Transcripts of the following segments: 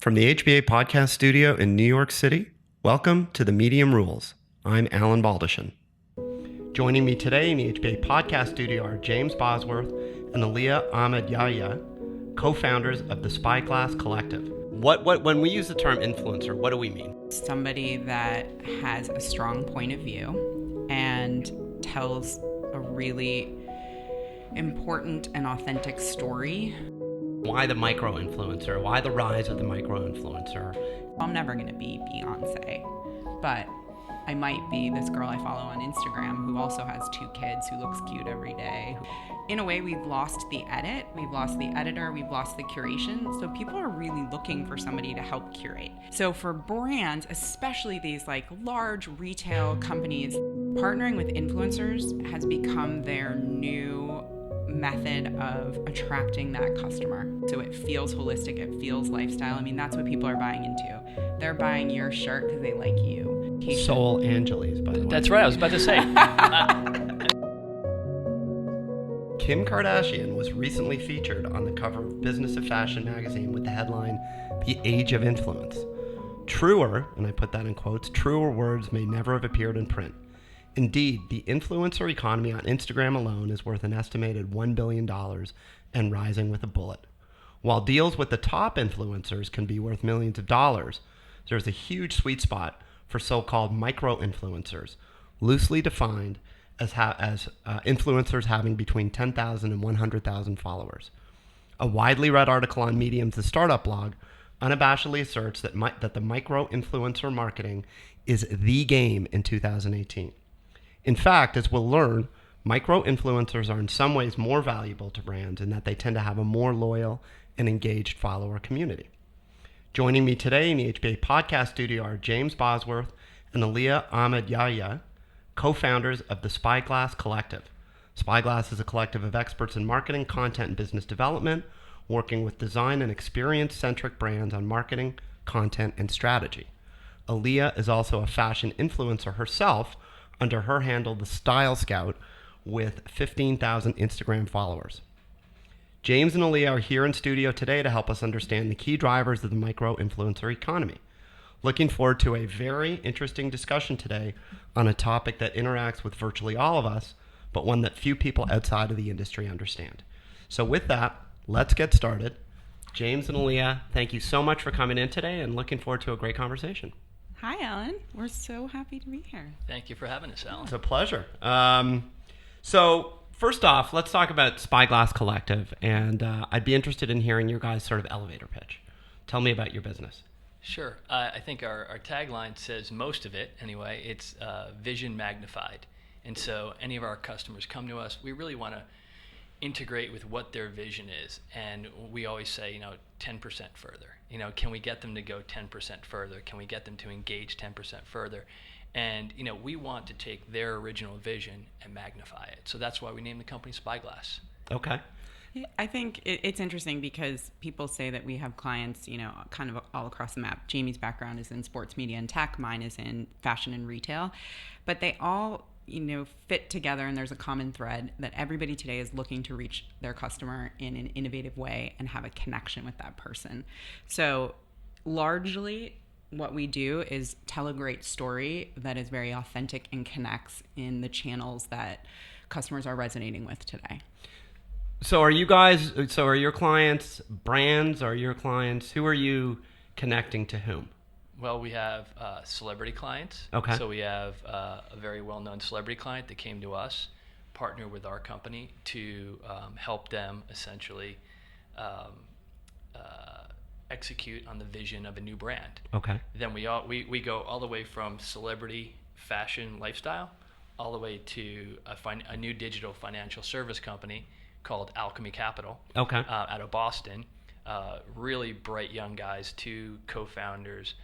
From the HBA Podcast Studio in New York City, welcome to The Medium Rules. I'm Alan Baldachin. Joining me today in the HBA Podcast Studio are James Bosworth and Alia Ahmed-Yahia, co-founders of the Spyglass Collective. When we use the term influencer, what do we mean? Somebody that has a strong point of view and tells a really important and authentic story. Why the micro-influencer? Why the rise of the micro-influencer? I'm never going to be Beyonce, but I might be this girl I follow on Instagram who also has 2 kids, who looks cute every day. In a way, we've lost the edit, we've lost the editor, we've lost the curation. So people are really looking for somebody to help curate. So for brands, especially these like large retail companies, partnering with influencers has become their new method of attracting that customer. So it feels holistic, it feels lifestyle. I mean, that's what people are buying into. They're buying your shirt because they like you. Soul Angeles, by the way. That's right, I was about to say. Kim Kardashian was recently featured on the cover of Business of Fashion magazine with the headline, "The Age of Influence." Truer, and I put that in quotes, truer words may never have appeared in print. Indeed, the influencer economy on Instagram alone is worth an estimated $1 billion and rising with a bullet. While deals with the top influencers can be worth millions of dollars, there's a huge sweet spot for so-called micro-influencers, loosely defined as influencers having between 10,000 and 100,000 followers. A widely read article on Medium's The Startup Blog unabashedly asserts that the micro-influencer marketing is the game in 2018. In fact, as we'll learn, micro-influencers are in some ways more valuable to brands in that they tend to have a more loyal and engaged follower community. Joining me today in the HBA Podcast Studio are James Bosworth and Alia Ahmed-Yahia, co-founders of the Spyglass Collective. Spyglass is a collective of experts in marketing, content, and business development, working with design and experience-centric brands on marketing, content, and strategy. Alia is also a fashion influencer herself under her handle, The Style Scout, with 15,000 Instagram followers. James and Alia are here in studio today to help us understand the key drivers of the micro-influencer economy. Looking forward to a very interesting discussion today on a topic that interacts with virtually all of us, but one that few people outside of the industry understand. So with that, let's get started. James and Alia, thank you so much for coming in today and looking forward to a great conversation. Hi, Alan. We're so happy to be here. Thank you for having us, Alan. It's a pleasure. So first off, let's talk about Spyglass Collective, and I'd be interested in hearing your guys' sort of elevator pitch. Tell me about your business. Sure. I think our tagline says most of it, anyway. It's vision magnified. And so any of our customers come to us, we really want to integrate with what their vision is. And we always say, 10% further. Can we get them to go 10% further? Can we get them to engage 10% further? And, we want to take their original vision and magnify it. So that's why we named the company Spyglass. Okay. I think it's interesting because people say that we have clients, kind of all across the map. Jamie's background is in sports media and tech. Mine is in fashion and retail. But they all, fit together, and there's a common thread that everybody today is looking to reach their customer in an innovative way and have a connection with that person. So largely what we do is tell a great story that is very authentic and connects in the channels that customers are resonating with today. So are your clients brands? Are your clients, who are you connecting to whom? Well, we have celebrity clients. Okay. So we have a very well-known celebrity client that came to us, partnered with our company to help them essentially execute on the vision of a new brand. Okay. Then we go all the way from celebrity fashion lifestyle all the way to a new digital financial service company called Alchemy Capital. Okay. Out of Boston. Really bright young guys, 2 co-founders,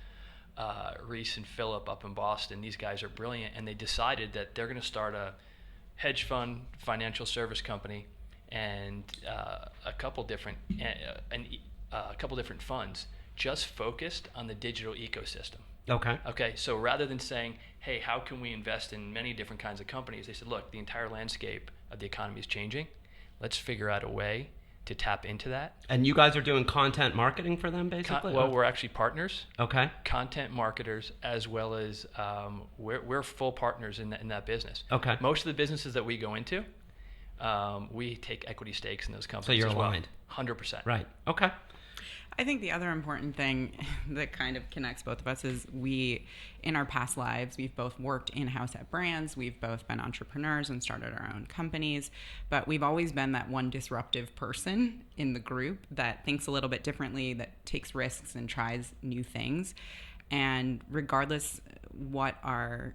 Reese and Philip up in Boston. These guys are brilliant, and they decided that they're going to start a hedge fund financial service company and a couple different funds just focused on the digital ecosystem. Okay. So rather than saying, hey, how can we invest in many different kinds of companies? They said, look, the entire landscape of the economy is changing. Let's figure out a way to tap into that. And you guys are doing content marketing for them, basically? Well, we're actually partners. Okay. Content marketers, as well as we're full partners in that business. Okay. Most of the businesses that we go into, we take equity stakes in those companies. So you're as well. aligned. 100%. Right. Okay. I think the other important thing that kind of connects both of us is we, in our past lives, we've both worked in-house at brands. We've both been entrepreneurs and started our own companies. But we've always been that one disruptive person in the group that thinks a little bit differently, that takes risks and tries new things. And regardless what our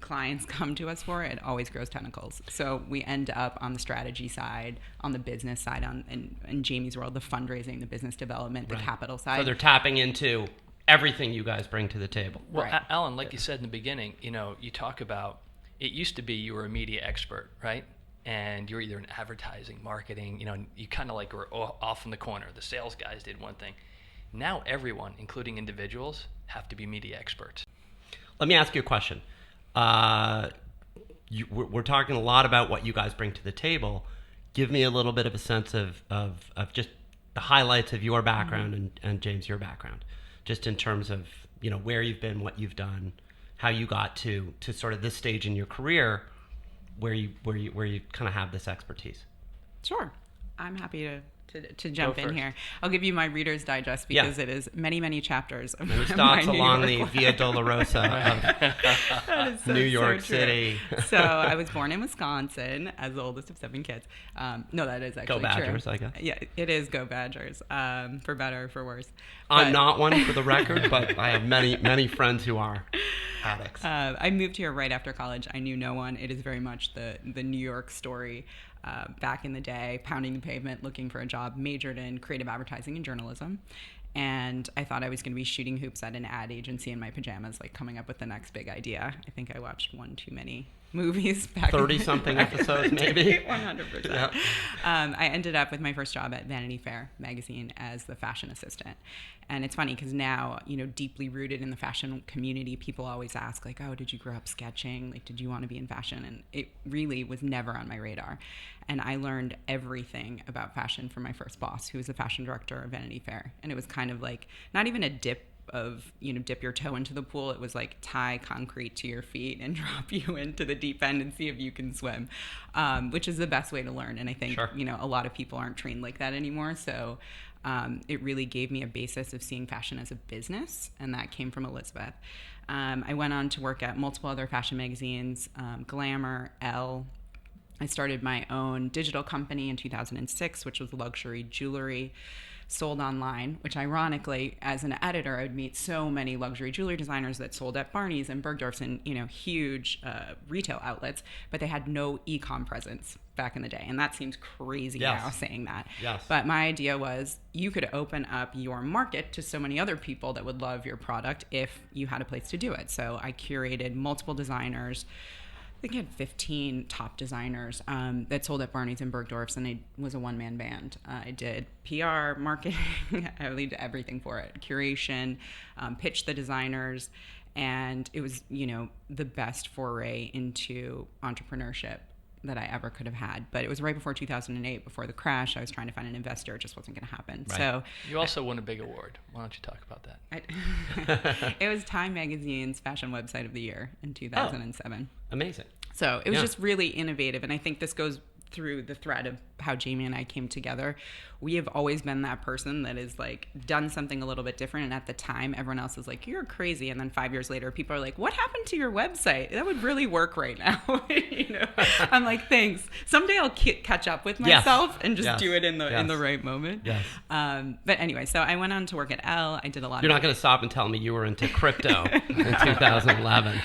clients come to us for, it always grows tentacles. So we end up on the strategy side, on the business side, in Jamie's world, the fundraising, the business development, the capital side. So they're tapping into everything you guys bring to the table. Well, right. Alan, like you said in the beginning, you talk about, it used to be you were a media expert, right? And you're either in advertising, marketing, you kind of like were off in the corner. The sales guys did one thing. Now everyone, including individuals, have to be media experts. Let me ask you a question. We're talking a lot about what you guys bring to the table. Give me a little bit of a sense of just the highlights of your background and James, your background, just in terms of where you've been, what you've done, how you got to sort of this stage in your career where you kind of have this expertise. Sure, I'm happy to jump in here. I'll give you my Reader's Digest because it is many, many chapters of many stops along the Via Dolorosa of New York City. So I was born in Wisconsin as the oldest of 7 kids. No, that is actually Go Badgers, true. I guess. Yeah, it is Go Badgers, for better or for worse. I'm not one, for the record, but I have many, many friends who are addicts. I moved here right after college. I knew no one. It is very much the New York story. Back in the day, pounding the pavement, looking for a job, majored in creative advertising and journalism. And I thought I was going to be shooting hoops at an ad agency in my pajamas, like coming up with the next big idea. I think I watched one too many movies back 30-something episodes, maybe? 100%. Yep. I ended up with my first job at Vanity Fair magazine as the fashion assistant. And it's funny because now, deeply rooted in the fashion community, people always ask, like, oh, did you grow up sketching? Like, did you want to be in fashion? And it really was never on my radar. And I learned everything about fashion from my first boss, who was the fashion director of Vanity Fair. And it was kind of like, not even a dip of, dip your toe into the pool. It was like tie concrete to your feet and drop you into the deep end and see if you can swim, which is the best way to learn. And I think, Sure. A lot of people aren't trained like that anymore. So it really gave me a basis of seeing fashion as a business. And that came from Elizabeth. I went on to work at multiple other fashion magazines, Glamour, Elle. I started my own digital company in 2006, which was luxury jewelry sold online, which ironically, as an editor, I would meet so many luxury jewelry designers that sold at Barney's and Bergdorf's and, huge retail outlets, but they had no e-com presence back in the day. And that seems crazy now saying that. Yes. But my idea was you could open up your market to so many other people that would love your product if you had a place to do it. So I curated multiple designers. I think I had 15 top designers that sold at Barney's and Bergdorf's, and it was a one-man band. I did PR, marketing, I really did everything for it. Curation, pitched the designers, and it was, the best foray into entrepreneurship that I ever could have had. But it was right before 2008, before the crash. I was trying to find an investor. It just wasn't going to happen. Right. So you also won a big award. Why don't you talk about that? It was Time Magazine's Fashion Website of the Year in 2007. Amazing. So it was just really innovative. And I think this goes through the thread of how Jamie and I came together. We have always been that person that is like done something a little bit different. And at the time, everyone else is like, you're crazy. And then 5 years later, people are like, what happened to your website? That would really work right now. I'm like, thanks. Someday I'll catch up with myself and just do it in the right moment. Yes. But anyway, so I went on to work at Elle. I did a lot You're not going to stop and tell me you were into crypto in 2011.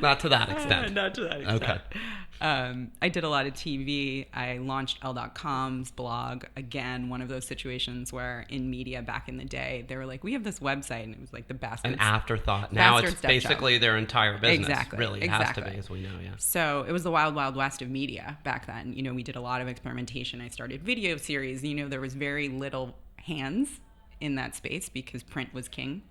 Not to that extent. Not to that extent. Okay. I did a lot of TV. I launched Elle.com's blog. Again, one of those situations where in media back in the day, they were like, we have this website, and it was like the best. An afterthought. Now it's basically their entire business. Exactly. Really, it has to be, as we know, So it was the wild, wild west of media back then. We did a lot of experimentation. I started video series. There was very little hands in that space because print was king.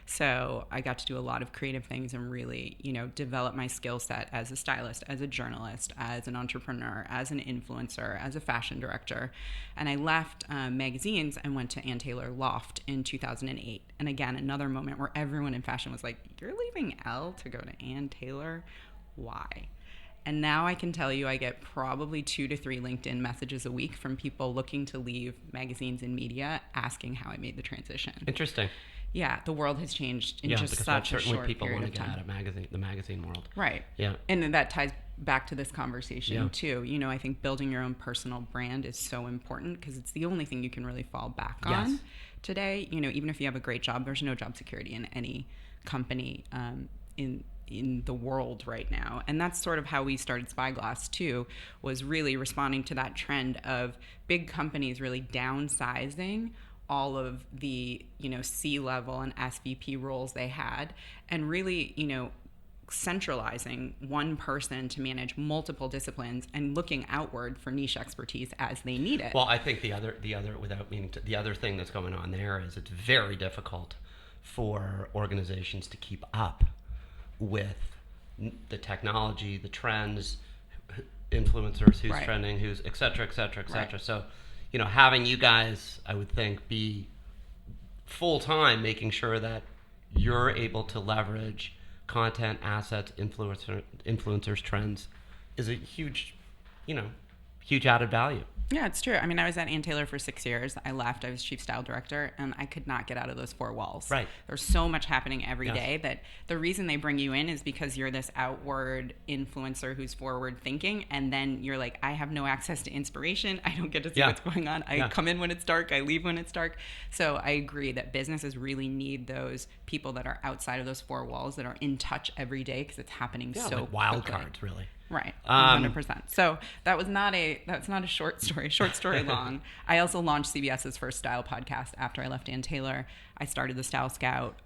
So I got to do a lot of creative things and really, develop my skill set as a stylist, as a journalist, as an entrepreneur, as an influencer, as a fashion director. And I left magazines and went to Ann Taylor Loft in 2008. And again, another moment where everyone in fashion was like, you're leaving Elle to go to Ann Taylor? Why? And now I can tell you I get probably 2 to 3 LinkedIn messages a week from people looking to leave magazines and media asking how I made the transition. Interesting. Yeah, the world has changed in just because such a certainly short people period want of to get time. out of the magazine world. Right. Yeah. And then that ties back to this conversation too. I think building your own personal brand is so important because it's the only thing you can really fall back on today. Even if you have a great job, there's no job security in any company in the world right now. And that's sort of how we started Spyglass too, was really responding to that trend of big companies really downsizing all of the, C-level and SVP roles they had, and really, centralizing one person to manage multiple disciplines and looking outward for niche expertise as they need it. Well, I think the other the other thing that's going on there is it's very difficult for organizations to keep up with the technology, the trends, influencers, who's trending, who's et cetera, et cetera, et cetera. Right. So, having you guys, I would think, be full-time making sure that you're able to leverage content, assets, influencers, trends is a huge added value. Yeah, it's true. I mean, I was at Ann Taylor for 6 years. I left. I was chief style director, and I could not get out of those 4 walls. Right. There's so much happening every day that the reason they bring you in is because you're this outward influencer who's forward thinking, and then you're like, I have no access to inspiration. I don't get to see what's going on. I come in when it's dark. I leave when it's dark. So I agree that businesses really need those people that are outside of those 4 walls, that are in touch every day because it's happening so like wild quickly. cards, really. Right, 100%. So that's not a short story long. I also launched CBS's first style podcast after I left Ann Taylor. I started the Style Scout,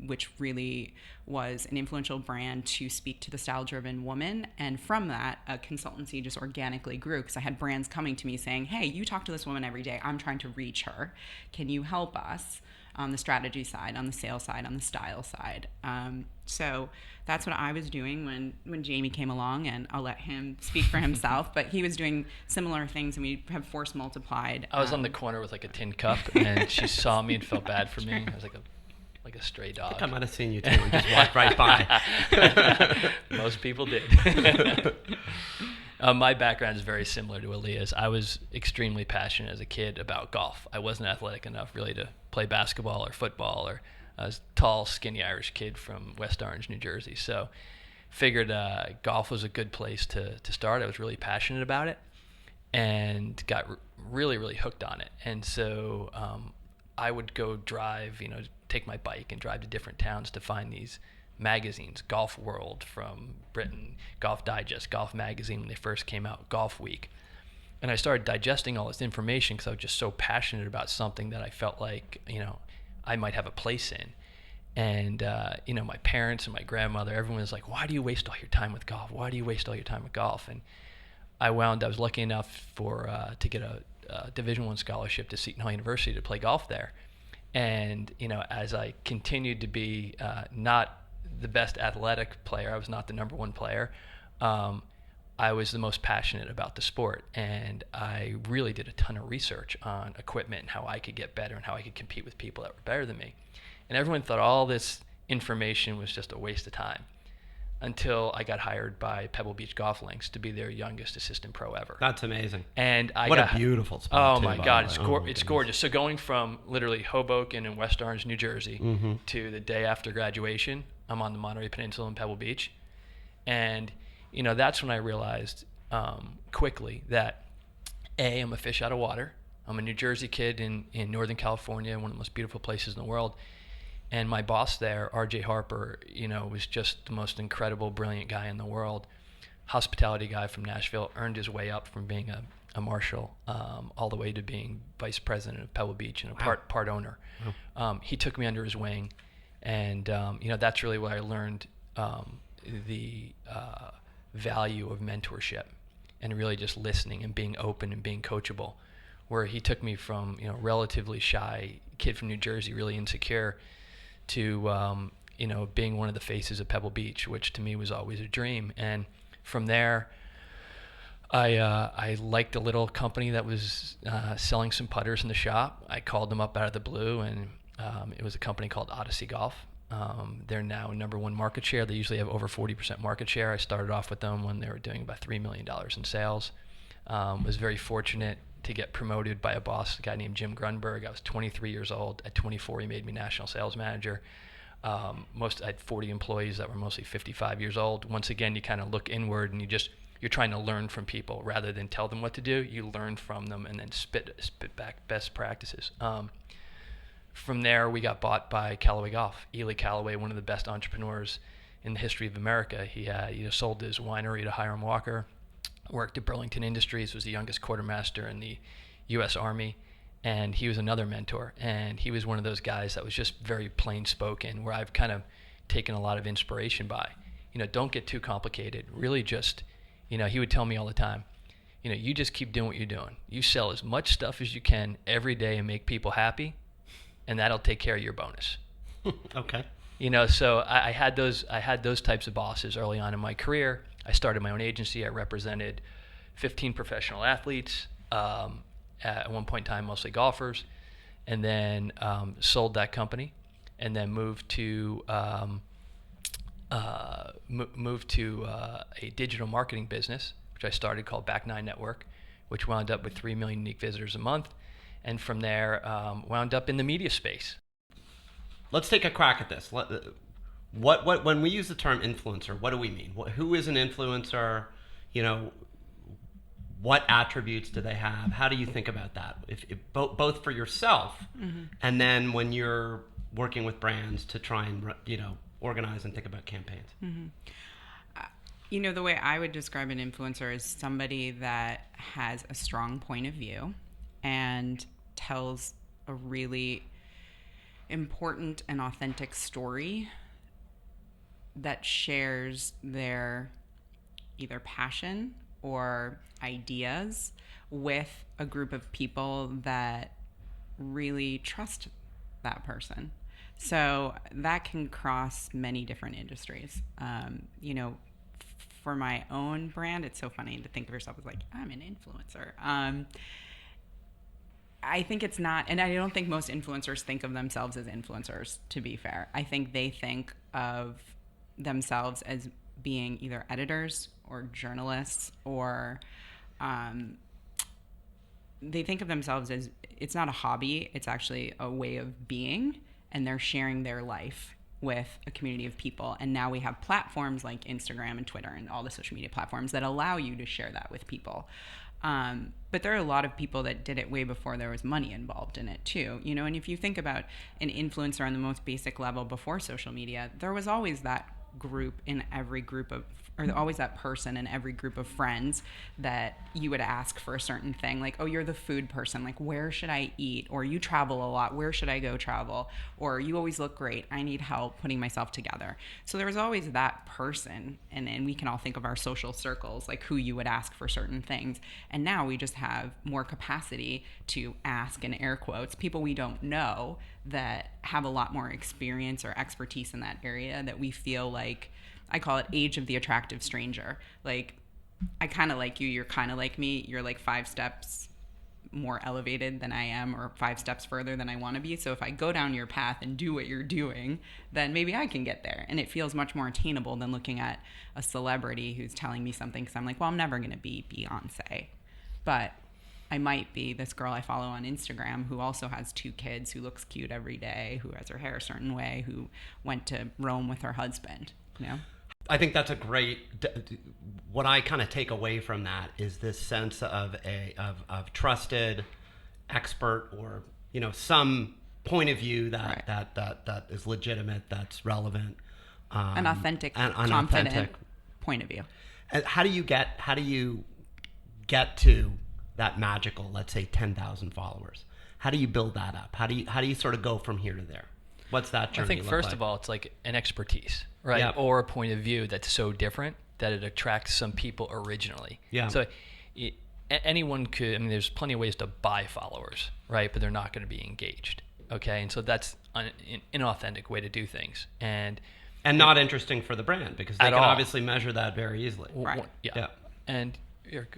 which really was an influential brand to speak to the style-driven woman. And from that, a consultancy just organically grew because I had brands coming to me saying, hey, you talk to this woman every day. I'm trying to reach her. Can you help us on the strategy side, on the sales side, on the style side? So that's what I was doing when Jamie came along, and I'll let him speak for himself, but he was doing similar things, and we have force multiplied. I was on the corner with like a tin cup, and she saw me and felt bad for me. I was like a stray dog. I think I might have seen you too and just walked right by. Most people did. My background is very similar to Alia's. I was extremely passionate as a kid about golf. I wasn't athletic enough really to play basketball or football, or I was a tall, skinny Irish kid from West Orange, New Jersey. So figured golf was a good place to start. I was really passionate about it and got really, really hooked on it. And so I would go drive, take my bike and drive to different towns to find these magazines, Golf World from Britain, Golf Digest, Golf Magazine when they first came out, Golf Week. And I started digesting all this information because I was just so passionate about something that I felt like, I might have a place in. And, my parents and my grandmother, everyone was like, why do you waste all your time with golf? Why do you waste all your time with golf? And I was lucky enough to get a Division I scholarship to Seton Hall University to play golf there. And, as I continued to be not the best athletic player, I was not the number 1 player, I was the most passionate about the sport, and I really did a ton of research on equipment and how I could get better and how I could compete with people that were better than me. And everyone thought all this information was just a waste of time until I got hired by Pebble Beach Golf Links to be their youngest assistant pro ever. That's amazing. And what a beautiful spot. Oh my God, it's gorgeous. So going from literally Hoboken in West Orange, New Jersey, to the day after graduation, I'm on the Monterey Peninsula in Pebble Beach. And that's when I realized quickly that, A, I'm a fish out of water. I'm a New Jersey kid in Northern California, one of the most beautiful places in the world. And my boss there, R.J. Harper, was just the most incredible, brilliant guy in the world. Hospitality guy from Nashville, earned his way up from being a marshal all the way to being vice president of Pebble Beach and a part owner. Wow. He took me under his wing, and that's really where I learned the value of mentorship and really just listening and being open and being coachable, where he took me from relatively shy kid from New Jersey, really insecure, to being one of the faces of Pebble Beach, which to me was always a dream. And from there, I liked a little company that was selling some putters in the shop. I called them up out of the blue, and it was a company called Odyssey Golf. They're now number one market share. They usually have over 40% market share. I started off with them when they were doing about $3 million in sales. Was very fortunate to get promoted by a boss, a guy named Jim Grunberg. I was 23 years old. At 24, he made me national sales manager. I had 40 employees that were mostly 55 years old. Once again, you kind of look inward and you're trying to learn from people rather than tell them what to do. You learn from them and then spit back best practices. From there, we got bought by Callaway Golf. Ely Callaway, one of the best entrepreneurs in the history of America. He sold his winery to Hiram Walker, worked at Burlington Industries, was the youngest quartermaster in the U.S. Army, and he was another mentor. And he was one of those guys that was just very plain spoken, where I've kind of taken a lot of inspiration by. Don't get too complicated. Really just, he would tell me all the time, you just keep doing what you're doing. You sell as much stuff as you can every day and make people happy, and that'll take care of your bonus. Okay. So I had those types of bosses early on in my career. I started my own agency. I represented 15 professional athletes, at one point in time mostly golfers, and then sold that company, and then moved to a digital marketing business, which I started called Back Nine Network, which wound up with 3 million unique visitors a month. And from there, wound up in the media space. Let's take a crack at this. What when we use the term influencer, what do we mean? Who is an influencer? What attributes do they have? How do you think about that? If both for yourself, mm-hmm. and then when you're working with brands to try and organize and think about campaigns. Mm-hmm. The way I would describe an influencer is somebody that has a strong point of view and tells a really important and authentic story that shares their either passion or ideas with a group of people that really trust that person. So that can cross many different industries. For my own brand, it's so funny to think of yourself as like, I'm an influencer. I think it's not, and I don't think most influencers think of themselves as influencers, to be fair. I think they think of themselves as being either editors or journalists, or they think of themselves as, it's not a hobby, it's actually a way of being, and they're sharing their life with a community of people. And now we have platforms like Instagram and Twitter and all the social media platforms that allow you to share that with people. But there are a lot of people that did it way before there was money involved in it too, and if you think about an influencer on the most basic level before social media, there was always that group in every group of, or always that person in every group of friends that you would ask for a certain thing, like, oh, you're the food person, like, where should I eat? Or you travel a lot, where should I go travel? Or you always look great, I need help putting myself together. So there was always that person, and we can all think of our social circles, like who you would ask for certain things. And now we just have more capacity to ask, in air quotes, people we don't know that have a lot more experience or expertise in that area, that we feel like, I call it age of the attractive stranger. Like, I kind of like you, you're kind of like me, you're like 5 steps more elevated than I am, or 5 steps further than I want to be. So if I go down your path and do what you're doing, then maybe I can get there. And it feels much more attainable than looking at a celebrity who's telling me something, because I'm like, well, I'm never going to be Beyonce. But I might be this girl I follow on Instagram who also has 2 kids, who looks cute every day, who has her hair a certain way, who went to Rome with her husband, I think that's a great. What I kind of take away from that is this sense of trusted expert, or some point of view that right. that is legitimate, that's relevant, an authentic, confident point of view. And how do you get to that magical, let's say, 10,000 followers? How do you build that up? How do you sort of go from here to there? What's that journey? I think first of all, it's like an expertise, right? Yep. Or a point of view that's so different that it attracts some people originally. Yeah. So anyone could, there's plenty of ways to buy followers, right? But they're not going to be engaged. Okay. And so that's inauthentic way to do things, and not interesting for the brand because they can all. obviously measure that very easily. Right. Yeah. And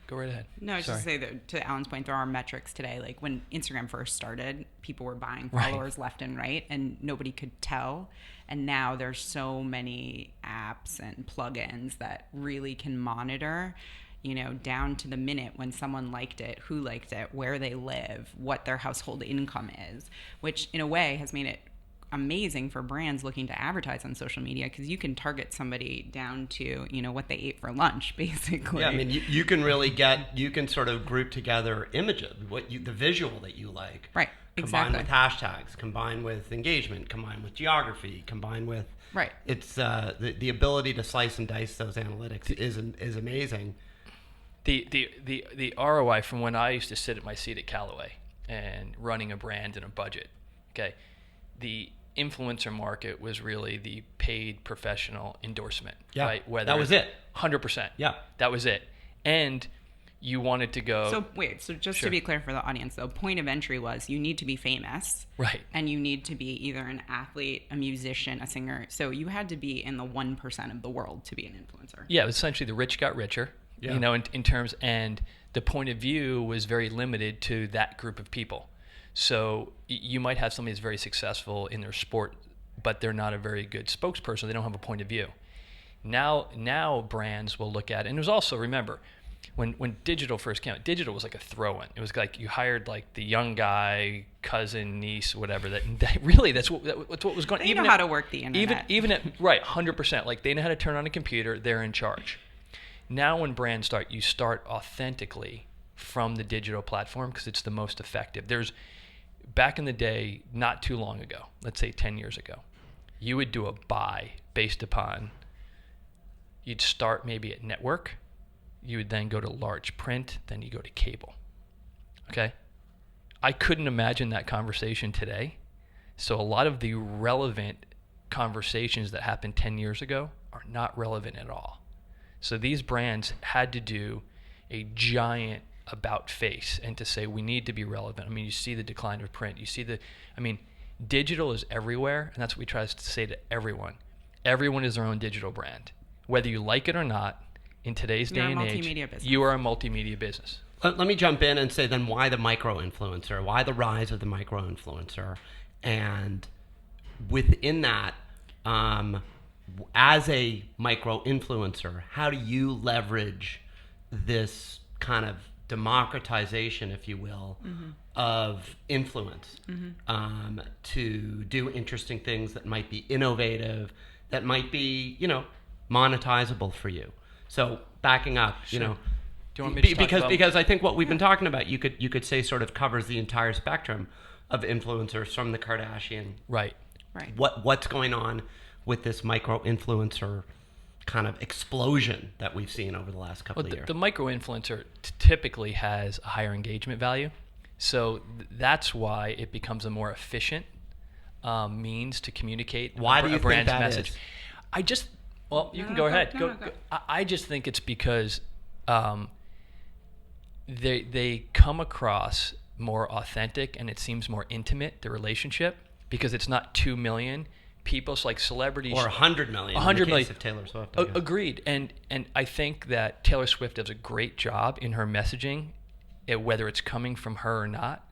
go right ahead. No, I was just to say that to Alan's point, there are metrics today. Like when Instagram first started, people were buying followers left and right, and nobody could tell. And now there's so many apps and plugins that really can monitor, down to the minute when someone liked it, who liked it, where they live, what their household income is, which in a way has made it amazing for brands looking to advertise on social media because you can target somebody down to what they ate for lunch, basically. Yeah, I mean you can really you can sort of group together images, the visual that you like, right? Combined Exactly. with hashtags, combined with engagement, combined with geography, combined with right. It's the ability to slice and dice those analytics is amazing. The ROI from when I used to sit at my seat at Callaway and running a brand and a budget. Okay, the influencer market was really the paid professional endorsement. Yeah, right? That was it. 100%. Yeah, that was it. And you wanted to go. So just to be clear for the audience, though, point of entry was you need to be famous, right? And you need to be either an athlete, a musician, a singer. So you had to be in the 1% of the world to be an influencer. Yeah, essentially the rich got richer. Yeah. In terms, and the point of view was very limited to that group of people. So you might have somebody that's very successful in their sport, but they're not a very good spokesperson. They don't have a point of view. Now brands will look at it. And it was also, remember, when digital first came out, digital was like a throw-in. It was like you hired like the young guy, cousin, niece, whatever. That really that's what was going. They know how to work the internet. Even at right, 100%. Like they know how to turn on a computer. They're in charge. Now when brands you start authentically from the digital platform because it's the most effective. Back in the day, not too long ago, let's say 10 years ago, you would do a buy based upon, you'd start maybe at network, you would then go to large print, then you go to cable. Okay? I couldn't imagine that conversation today. So a lot of the relevant conversations that happened 10 years ago are not relevant at all. So these brands had to do a giant about face and to say we need to be relevant. I mean, you see the decline of print. Digital is everywhere, and that's what we try to say to everyone. Everyone is their own digital brand. Whether you like it or not, in today's day and age, you are a multimedia business. Let me jump in and say then why the micro-influencer? Why the rise of the micro-influencer? And within that, as a micro-influencer, how do you leverage this kind of democratization, if you will, of influence to do interesting things that might be innovative, that might be, monetizable for you? So backing up, Sure. Do you want me to because I think what we've been talking about, you could say sort of covers the entire spectrum of influencers from the Kardashian. Right. What's going on with this micro-influencer kind of explosion that we've seen over the last couple of years? The micro-influencer typically has a higher engagement value. So that's why it becomes a more efficient means to communicate a brand's message. Is? You can go ahead. Go. I just think it's because they come across more authentic and it seems more intimate, the relationship, because it's not 2 million people, so like celebrities, or 100 million. 100 in the million. case of Taylor Swift. Agreed, and I think that Taylor Swift does a great job in her messaging, whether it's coming from her or not,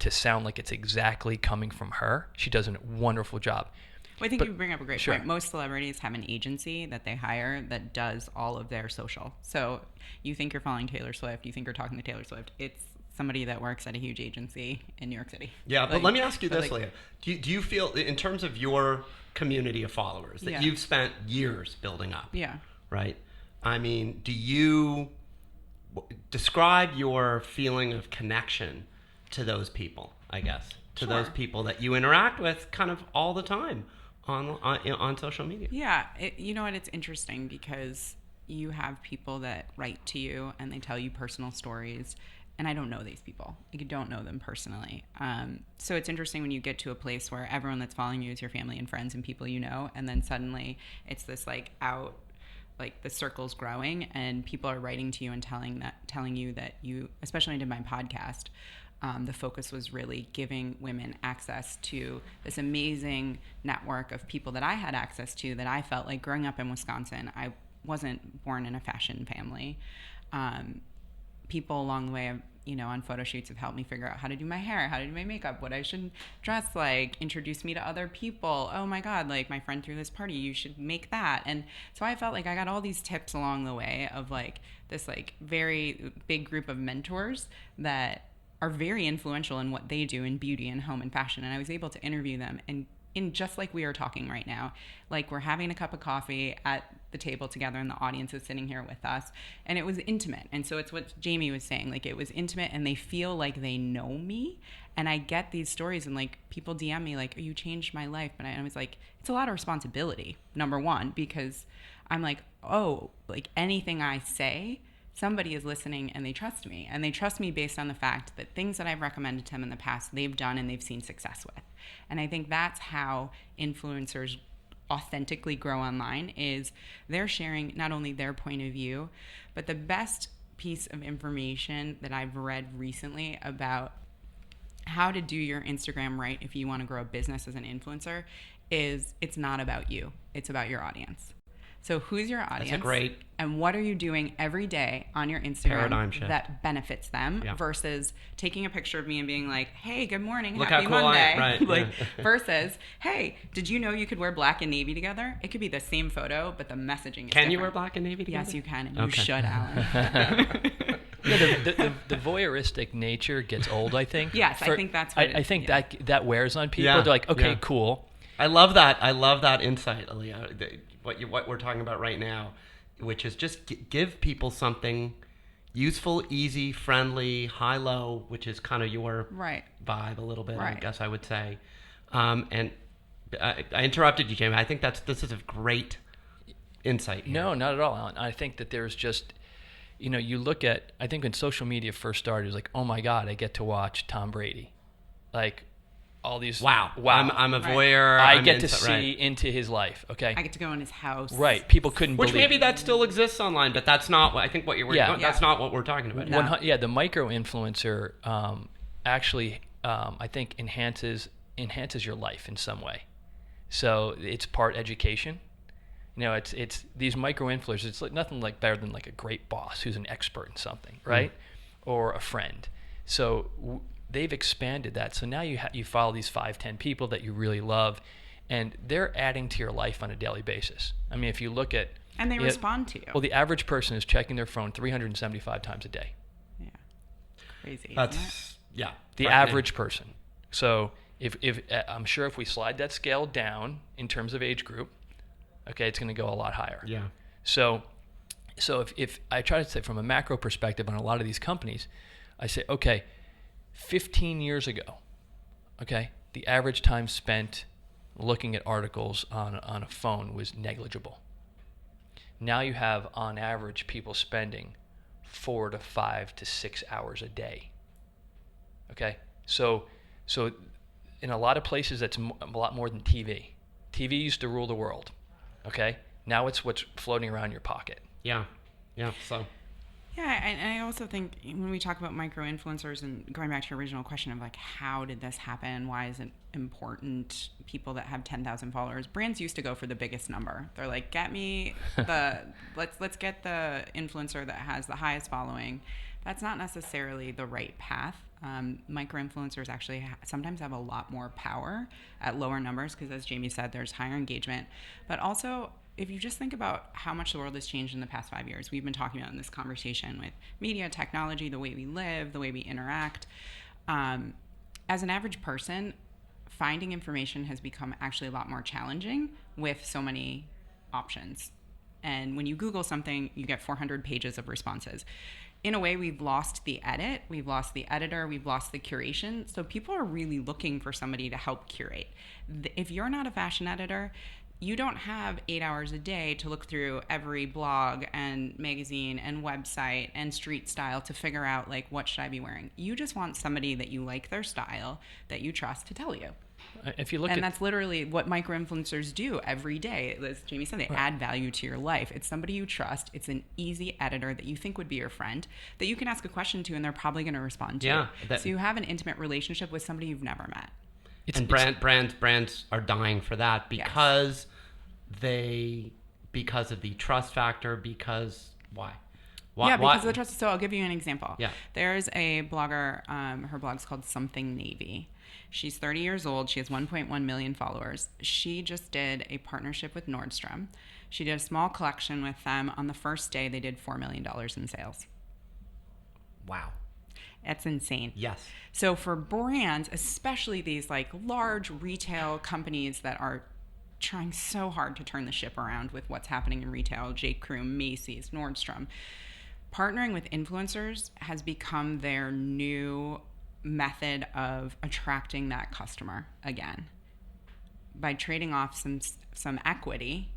to sound like it's exactly coming from her. She does a wonderful job. Well, I think you bring up a great Sure. point. Most celebrities have an agency that they hire that does all of their social. So you think you're following Taylor Swift, you think you're talking to Taylor Swift. It's somebody that works at a huge agency in New York City. Yeah, but let me ask you this, Leah. Do you feel, in terms of your community of followers that you've spent years building up, right? I mean, do you describe your feeling of connection to those people, I guess, to those people that you interact with kind of all the time on social media? Yeah, you know what? It's interesting because you have people that write to you and they tell you personal stories. And I don't know these people. You don't know them personally. So it's interesting when you get to a place where everyone that's following you is your family and friends and people you know, and then suddenly it's this the circle's growing and people are writing to you and telling you that you, especially when I did my podcast, the focus was really giving women access to this amazing network of people that I had access to, that I felt like growing up in Wisconsin, I wasn't born in a fashion family. People along the way, on photo shoots have helped me figure out how to do my hair, how to do my makeup, what I should dress like, introduce me to other people. Oh my God, like my friend threw this party, you should make that. And so I felt like I got all these tips along the way of like this like very big group of mentors that are very influential in what they do in beauty and home and fashion. And I was able to interview them, and in just like we are talking right now, like we're having a cup of coffee at the table together and the audience is sitting here with us, and it was intimate. And so it's what Jamie was saying, like it was intimate and they feel like they know me. And I get these stories and like people DM me like, oh, you changed my life. But I was like, it's a lot of responsibility, number one, because I'm like, oh, like anything I say, somebody is listening and they trust me. And they trust me based on the fact that things that I've recommended to them in the past, they've done and they've seen success with. And I think that's how influencers authentically grow online, is they're sharing not only their point of view, but the best piece of information that I've read recently about how to do your Instagram right if you want to grow a business as an influencer is it's not about you, it's about your audience. So who's your audience? That's a great, and what are you doing every day on your Instagram that benefits them, versus taking a picture of me and being like, hey, good morning, look happy how cool Monday. Right, versus, hey, did you know you could wear black and navy together? It could be the same photo, but the messaging is Can different. you wear black and navy together? Yes, you can, and Okay. you should, Alan. The voyeuristic nature gets old, I think. Yes, I think that's what I think that wears on people. They're like, okay, cool. I love that insight, Alia. What we're talking about right now, which is just give people something useful, easy, friendly, high-low, which is kind of your vibe a little bit, I guess I would say. And I interrupted you, Jamie. I think this is a great insight here. No, not at all, Alan. I think that there's just, you look at, I think when social media first started, it was like, oh my God, I get to watch Tom Brady. Like, all these wow. I'm a voyeur. I get to see into his life. Okay, I get to go in his house. Right, people couldn't which believe. Maybe that still exists online, but that's not what I think. That's not what we're talking about. No. The micro influencer actually I think enhances your life in some way. So it's part education. It's these micro influencers. It's like nothing like better than like a great boss who's an expert in something, right? Or a friend. So they've expanded that. So now you follow these 5-10 people that you really love, and they're adding to your life on a daily basis. I mean, if you look at... And they respond to you. Well, the average person is checking their phone 375 times a day. Yeah. Crazy. That's, yeah. The average person. So if I'm sure if we slide that scale down in terms of age group, okay, it's going to go a lot higher. Yeah. So if I try to say from a macro perspective on a lot of these companies, I say, okay, 15 years ago, okay, the average time spent looking at articles on a phone was negligible. Now you have, on average, people spending 4 to 5 to 6 hours a day. Okay, so in a lot of places, that's a lot more than TV. TV used to rule the world. Okay, now it's what's floating around your pocket. Yeah. So. Yeah, and I also think when we talk about micro-influencers, and going back to your original question of like, how did this happen? Why is it important? People that have 10,000 followers, brands used to go for the biggest number. They're like, get me let's get the influencer that has the highest following. That's not necessarily the right path. Micro-influencers actually sometimes have a lot more power at lower numbers because, as Jamie said, there's higher engagement. But also, if you just think about how much the world has changed in the past 5 years, we've been talking about in this conversation with media, technology, the way we live, the way we interact. As an average person, finding information has become actually a lot more challenging with so many options. And when you Google something, you get 400 pages of responses. In a way, we've lost the edit, we've lost the editor, we've lost the curation. So people are really looking for somebody to help curate. If you're not a fashion editor, you don't have 8 hours a day to look through every blog and magazine and website and street style to figure out like, what should I be wearing? You just want somebody that you like their style, that you trust, to tell you. If you look and that's literally what micro-influencers do every day. As Jamie said, they add value to your life. It's somebody you trust. It's an easy editor that you think would be your friend, that you can ask a question to, and they're probably going to respond to. Yeah, so you have an intimate relationship with somebody you've never met. Brands are dying for that because because of the trust factor. Because why? Because of the trust. So I'll give you an example. Yeah. There's a blogger. Her blog's called Something Navy. She's 30 years old. She has 1.1 million followers. She just did a partnership with Nordstrom. She did a small collection with them. On the first day, they did $4 million in sales. Wow. That's insane. Yes. So for brands, especially these like large retail companies that are trying so hard to turn the ship around with what's happening in retail, J.Crew, Macy's, Nordstrom, partnering with influencers has become their new method of attracting that customer again, by trading off some equity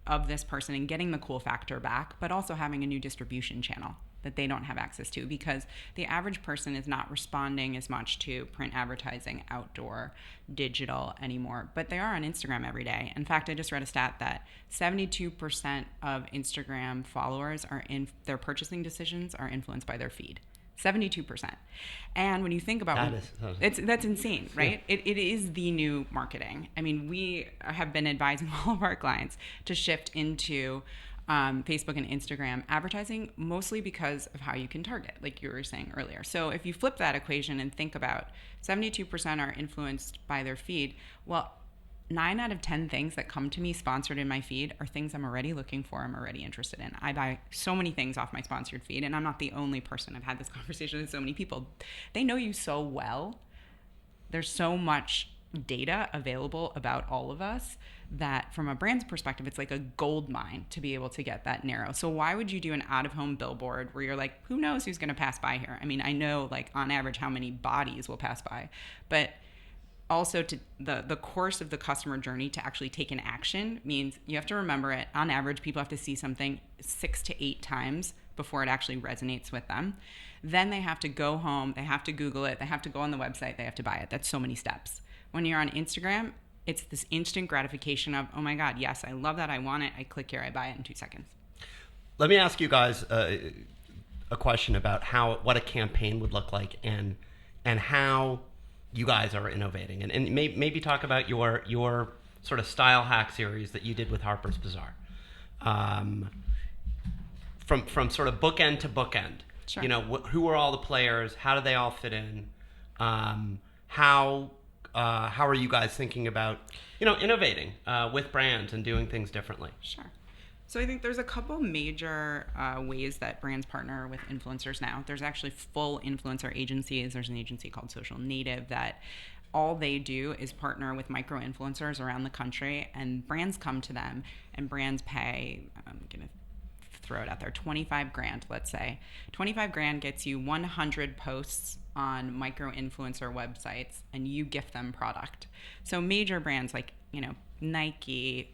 of this person and getting the cool factor back, but also having a new distribution channel that they don't have access to, because the average person is not responding as much to print advertising, outdoor, digital anymore, but they are on Instagram every day. In fact, I just read a stat that 72% of Instagram followers their purchasing decisions are influenced by their feed. 72%. And when you think about that's insane, right? It is the new marketing. I mean, we have been advising all of our clients to shift into Facebook and Instagram advertising, mostly because of how you can target, like you were saying earlier. So if you flip that equation and think about 72% are influenced by their feed, well, 9 out of 10 things that come to me sponsored in my feed are things I'm already looking for, I'm already interested in. I buy so many things off my sponsored feed, and I'm not the only person. I've had this conversation with so many people. They know you so well. There's so much data available about all of us that from a brand's perspective, it's like a gold mine to be able to get that narrow. So why would you do an out-of-home billboard where you're like, who knows who's going to pass by here? I mean, I know like on average how many bodies will pass by, but also to the course of the customer journey to actually take an action means you have to remember it. On average, people have to see something 6 to 8 times before it actually resonates with them. Then they have to go home, they have to Google it, they have to go on the website, they have to buy it. That's so many steps. When you're on Instagram, it's this instant gratification of, oh my God, yes, I love that, I want it, I click here, I buy it in 2 seconds. Let me ask you guys a question about what a campaign would look like and how you guys are innovating, and maybe talk about your sort of style hack series that you did with Harper's Bazaar, from sort of bookend to bookend. Sure. You know, who are all the players? How do they all fit in? How are you guys thinking about innovating with brands and doing things differently? Sure. So I think there's a couple major ways that brands partner with influencers now. There's actually full influencer agencies. There's an agency called Social Native that all they do is partner with micro influencers around the country, and brands come to them and brands pay, I'm going to throw it out there, $25,000, let's say. $25,000 gets you 100 posts on micro influencer websites, and you gift them product. So major brands like, Nike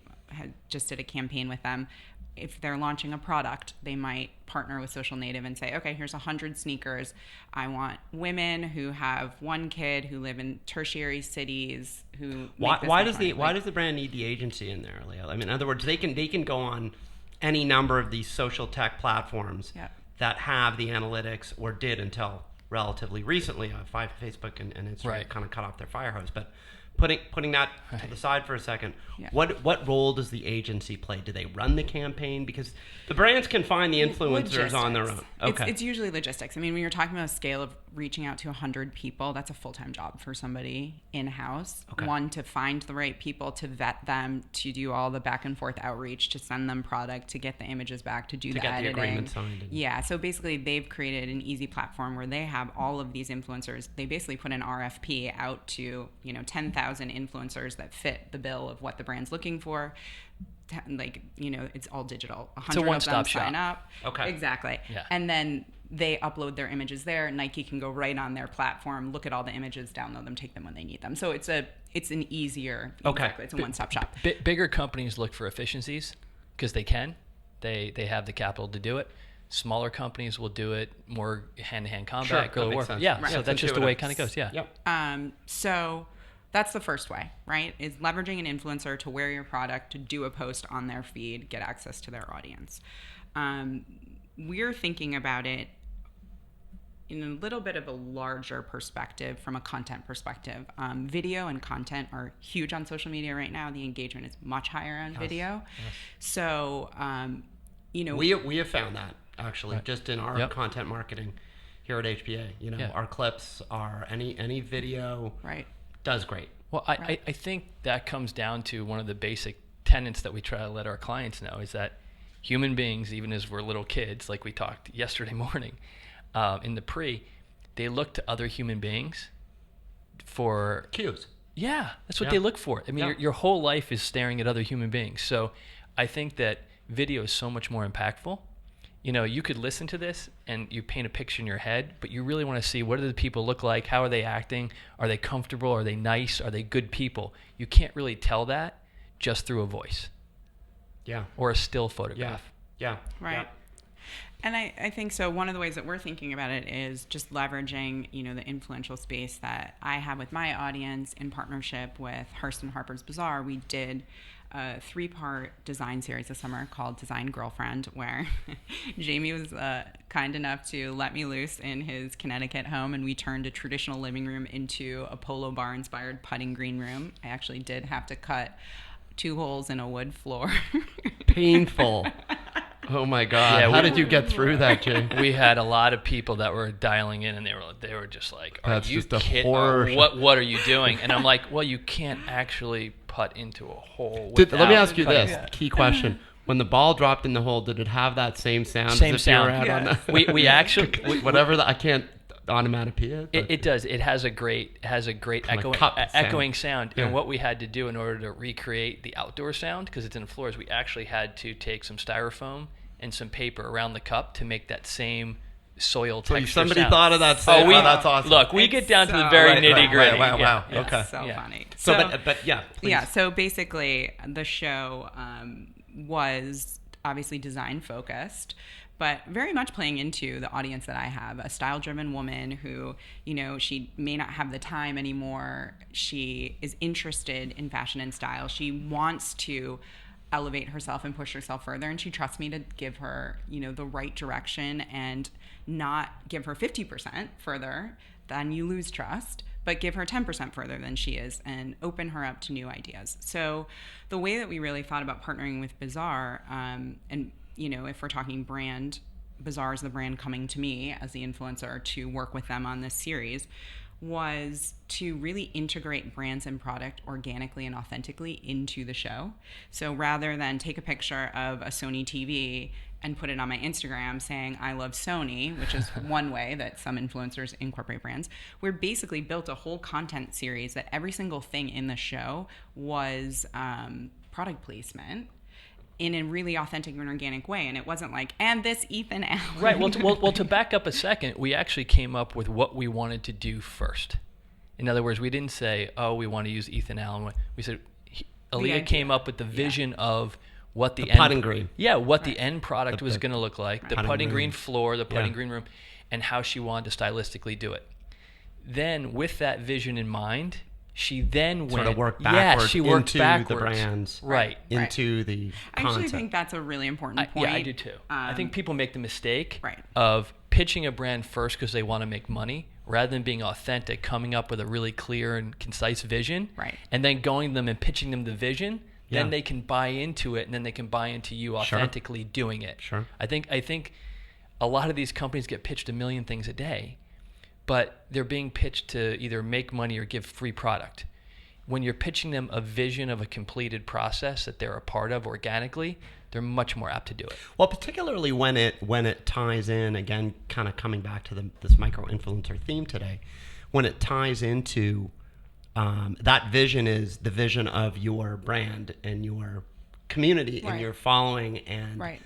just did a campaign with them. If they're launching a product, they might partner with Social Native and say, okay, here's 100 sneakers. I want women who have 1 kid, who live in tertiary cities, who why does the brand need the agency in there, Alia? I mean, in other words, they can go on any number of these social tech platforms that have the analytics, or did until relatively recently. Facebook and Instagram kind of cut off their fire hose, but putting that to the side for a second, what role does the agency play? Do they run the campaign? Because the brands can find the influencers on their own. Okay. It's usually logistics. I mean, when you're talking about a scale of reaching out to 100 people, that's a full-time job for somebody in-house. Okay. One, to find the right people, to vet them, to do all the back and forth outreach, to send them product, to get the images back, to do the editing. To get the agreement signed. Yeah, so basically they've created an easy platform where they have all of these influencers. They basically put an RFP out to 10,000 influencers that fit the bill of what the brand's looking for. It's all digital. 100 of them sign up. Okay. Exactly. Yeah. And then they upload their images there. Nike can go right on their platform, look at all the images, download them, take them when they need them. So it's an easier. Okay. Exactly, it's a one-stop shop. Bigger companies look for efficiencies because they can. They have the capital to do it. Smaller companies will do it more hand-to-hand combat, guerrilla warfare. Yeah, right. so that's just the way it kind of goes. Yeah. Yep. So that's the first way, right? Is leveraging an influencer to wear your product, to do a post on their feed, get access to their audience. We're thinking about it in a little bit of a larger perspective, from a content perspective. Video and content are huge on social media right now. The engagement is much higher on video. Yes. So, we have found that actually just in our content marketing here at HPA. Our clips are any video does great. Well, I think that comes down to one of the basic tenets that we try to let our clients know is that human beings, even as we're little kids, like we talked yesterday morning, in the they look to other human beings for cues. Yeah, that's what they look for. I mean, your whole life is staring at other human beings. So I think that video is so much more impactful. You could listen to this and you paint a picture in your head, but you really want to see what do the people look like? How are they acting? Are they comfortable? Are they nice? Are they good people? You can't really tell that just through a voice. Yeah. Or a still photograph. Yeah. Right. Yeah. And I think so. One of the ways that we're thinking about it is just leveraging, the influential space that I have with my audience in partnership with Hearst and Harper's Bazaar. We did a 3-part design series this summer called Design Girlfriend, where Jamie was kind enough to let me loose in his Connecticut home, and we turned a traditional living room into a polo bar-inspired putting green room. I actually did have to cut 2 holes in a wood floor. Painful. Oh my God! Yeah, how did you get through that, Jim? We had a lot of people that were dialing in, and they were just like, "That's just a horror." What are you doing? And I'm like, "Well, you can't actually putt into a hole." Let me ask you this key question: when the ball dropped in the hole, did it have that same sound? Same sound. We actually whatever I can't onomatopoeia. It does. It has a great echoing sound. Yeah. And what we had to do in order to recreate the outdoor sound, because it's in the floors, we actually had to take some styrofoam and some paper around the cup to make that same soil texture somebody sound. thought of that. That's awesome. Look, we get down to the very nitty gritty. Wow. Yeah, okay. So funny. But yeah. Please. Yeah. So basically, the show was obviously design focused, but very much playing into the audience that I have, a style-driven woman who, she may not have the time anymore. She is interested in fashion and style. She wants to elevate herself and push herself further, and she trusts me to give her, the right direction and not give her 50% further, then you lose trust, but give her 10% further than she is and open her up to new ideas. So the way that we really thought about partnering with Bazaar, and if we're talking brand, Bazaar is the brand coming to me as the influencer to work with them on this series, was to really integrate brands and product organically and authentically into the show. So rather than take a picture of a Sony TV and put it on my Instagram saying, I love Sony, which is one way that some influencers incorporate brands, we basically built a whole content series that every single thing in the show was product placement in a really authentic and organic way. And it wasn't like, and this Ethan Allen. Right. Well, to back up a second, we actually came up with what we wanted to do first. In other words, we didn't say, we want to use Ethan Allen. We said, Alia came up with the vision of what the putting green. Yeah, what the end product was going to look like, the putting green floor, the putting green room, and how she wanted to stylistically do it. Then, with that vision in mind, she then sort of worked backwards. Yeah, she worked into backwards. The brands, right? Into the content. I actually think that's a really important point. Yeah, I do too. I think people make the mistake right. of pitching a brand first because they want to make money, rather than being authentic, coming up with a really clear and concise vision, right. and then going to them and pitching them the vision. Then they can buy into it, and then they can buy into you authentically doing it. Sure. I think a lot of these companies get pitched a million things a day, but they're being pitched to either make money or give free product. When you're pitching them a vision of a completed process that they're a part of organically, they're much more apt to do it. Well, particularly when it ties in, again, kind of coming back to this micro-influencer theme today, when it ties into that vision is the vision of your brand and your community and your following. And right.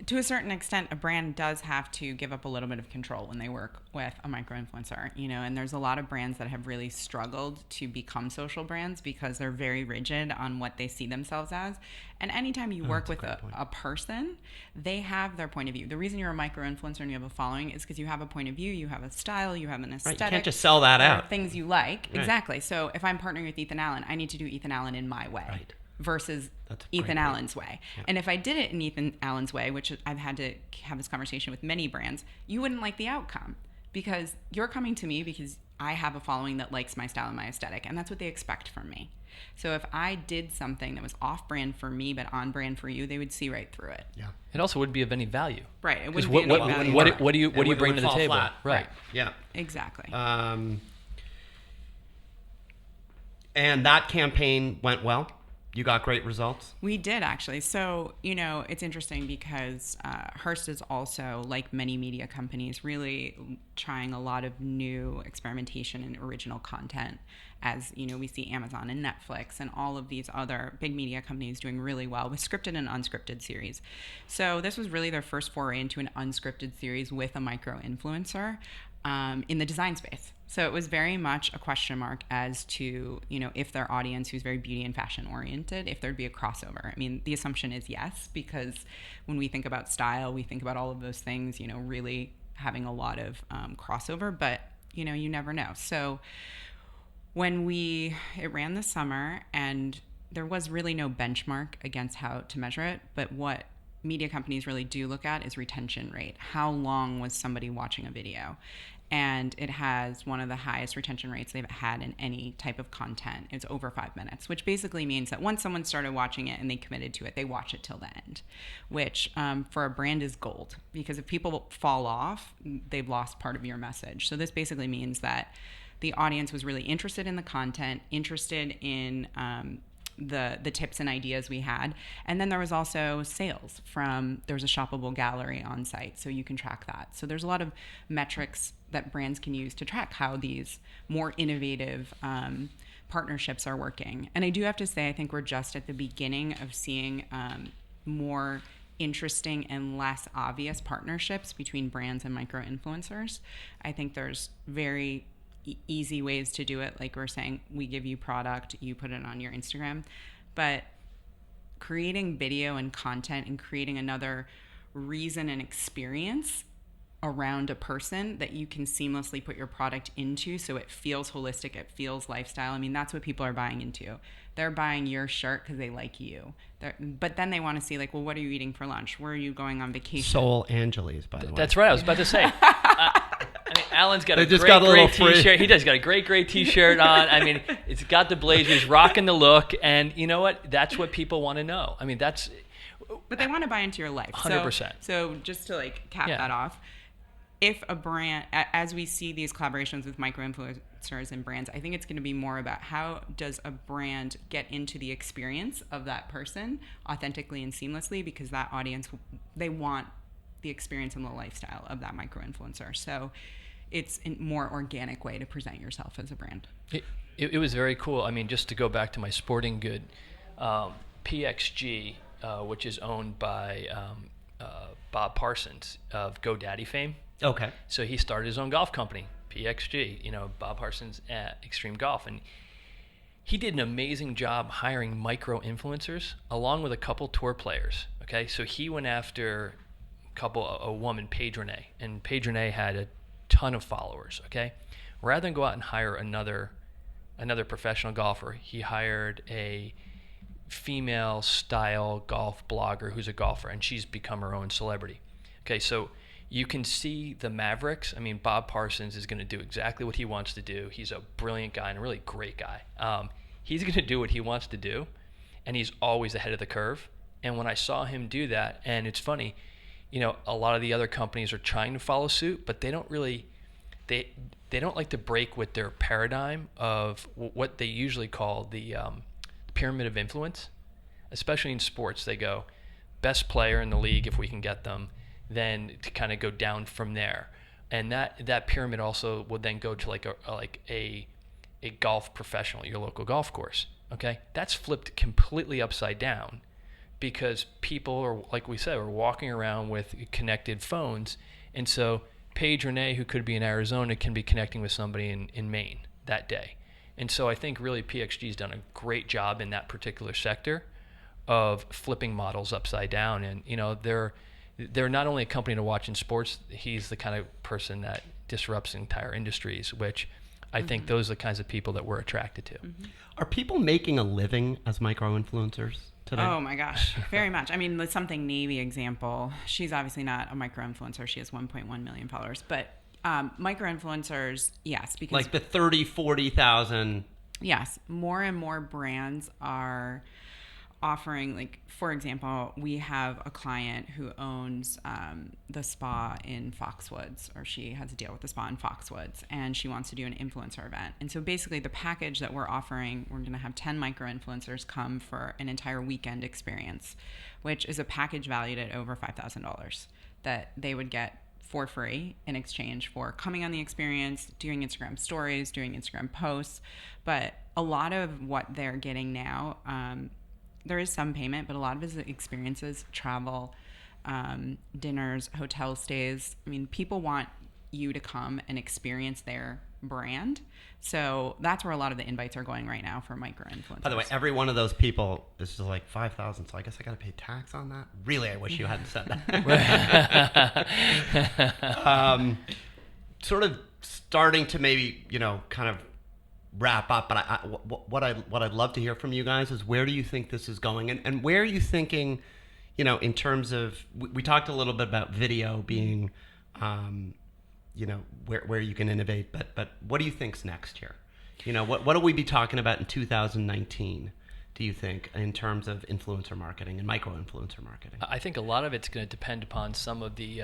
to a certain extent, a brand does have to give up a little bit of control when they work with a micro-influencer, and there's a lot of brands that have really struggled to become social brands because they're very rigid on what they see themselves as. And anytime you work with a person, they have their point of view. The reason you're a micro-influencer and you have a following is because you have a point of view, you have a style, you have an aesthetic. Right, you can't just sell that out. Things you like. Right. Exactly. So if I'm partnering with Ethan Allen, I need to do Ethan Allen in my way. Right. Versus Ethan Allen's way. Yeah. And if I did it in Ethan Allen's way, which I've had to have this conversation with many brands, you wouldn't like the outcome because you're coming to me because I have a following that likes my style and my aesthetic, and that's what they expect from me. So if I did something that was off-brand for me but on-brand for you, they would see right through it. Yeah. It also wouldn't be of any value. Right. It wouldn't be of any value. What do you bring to the table? Flat. Right. Yeah. Exactly. And that campaign went well. You got great results? We did, actually. So, it's interesting because Hearst is also, like many media companies, really trying a lot of new experimentation and original content. As, we see Amazon and Netflix and all of these other big media companies doing really well with scripted and unscripted series. So this was really their first foray into an unscripted series with a micro-influencer in the design space. So it was very much a question mark as to, if their audience, who's very beauty and fashion oriented, if there'd be a crossover. I mean, the assumption is yes, because when we think about style, we think about all of those things, really having a lot of crossover, but, you never know. So when it ran this summer, and there was really no benchmark against how to measure it, but what media companies really do look at is retention rate. How long was somebody watching a video? And it has one of the highest retention rates they've had in any type of content. It's over 5 minutes, which basically means that once someone started watching it and they committed to it, they watch it till the end, which for a brand is gold, because if people fall off, they've lost part of your message. So this basically means that the audience was really interested in the content, interested in the tips and ideas we had. And then there was also sales there was a shoppable gallery on site, so you can track that. So there's a lot of metrics that brands can use to track how these more innovative partnerships are working. And I do have to say, I think we're just at the beginning of seeing more interesting and less obvious partnerships between brands and micro-influencers. I think there's very easy ways to do it. Like we're saying, we give you product, you put it on your Instagram. But creating video and content and creating another reason and experience around a person that you can seamlessly put your product into so it feels holistic, it feels lifestyle. I mean, that's what people are buying into. They're buying your shirt because they like you. But then they want to see, like, well, what are you eating for lunch? Where are you going on vacation? Soul Angeles, by the way. That's right. I was about to say. Alan's got a great T-shirt. He does got a great T-shirt on. I mean, it's got the blazers, rocking the look, and you know what? That's what people want to know. I mean, that's. But they want to buy into your life. 100%. So just to cap that off, if a brand, as we see these collaborations with micro-influencers and brands, I think it's going to be more about how does a brand get into the experience of that person authentically and seamlessly, because that audience, they want the experience and the lifestyle of that micro-influencer. So it's a more organic way to present yourself as a brand. It was very cool. I mean, just to go back to my sporting good, PXG, which is owned by Bob Parsons of GoDaddy fame. Okay. So he started his own golf company, PXG, Bob Parsons at Extreme Golf. And he did an amazing job hiring micro-influencers along with a couple tour players, okay? So he went after a woman, Paige Renee, and Paige Renee had a ton of followers, okay? Rather than go out and hire another professional golfer, he hired a female style golf blogger who's a golfer, and she's become her own celebrity. Okay, so you can see the Mavericks. I mean, Bob Parsons is going to do exactly what he wants to do. He's a brilliant guy and a really great guy. He's going to do what he wants to do, and he's always ahead of the curve. And when I saw him do that, and it's funny, a lot of the other companies are trying to follow suit, but they don't really, they don't like to break with their paradigm of what they usually call the pyramid of influence. Especially in sports, they go best player in the league if we can get them, then to kind of go down from there. And that pyramid also would then go to like a golf professional, your local golf course. Okay, that's flipped completely upside down because people are, like we said, are walking around with connected phones. And so Paige Renee, who could be in Arizona, can be connecting with somebody in Maine that day. And so I think really PXG's done a great job in that particular sector of flipping models upside down. And, you know, they're not only a company to watch in sports, he's the kind of person that disrupts entire industries, which I think those are the kinds of people that we're attracted to. Are people making a living as micro-influencers today? Oh my gosh, very much. I mean, the Something Navy example, she's obviously not a micro-influencer. She has 1.1 million followers. But micro-influencers, yes. Because like the 30, 40,000. Yes, more and more brands are offering, like, for example, we have a client who owns the spa in Foxwoods, or she has a deal with the spa in Foxwoods, and she wants to do an influencer event. And so basically the package that we're offering, we're going to have 10 micro-influencers come for an entire weekend experience, which is a package valued at over $5,000 that they would get for free in exchange for coming on the experience, doing Instagram stories, doing Instagram posts. But a lot of what they're getting now, there is some payment, but a lot of his experiences, travel, dinners, hotel stays. I mean, people want you to come and experience their brand. So that's where a lot of the invites are going right now for micro-influencers. By the way, every one of those people is just like 5,000, so I guess I got to pay tax on that. Really, I wish you hadn't said that. Sort of starting to maybe, you know, kind of wrap up, but what I'd love to hear from you guys is, where do you think this is going, and where are you thinking, you know, in terms of, we talked a little bit about video being, you know, where you can innovate, but what do you think's next here? You know, what will we be talking about in 2019? Do you think, in terms of influencer marketing and micro-influencer marketing? I think a lot of it's going to depend upon some of the,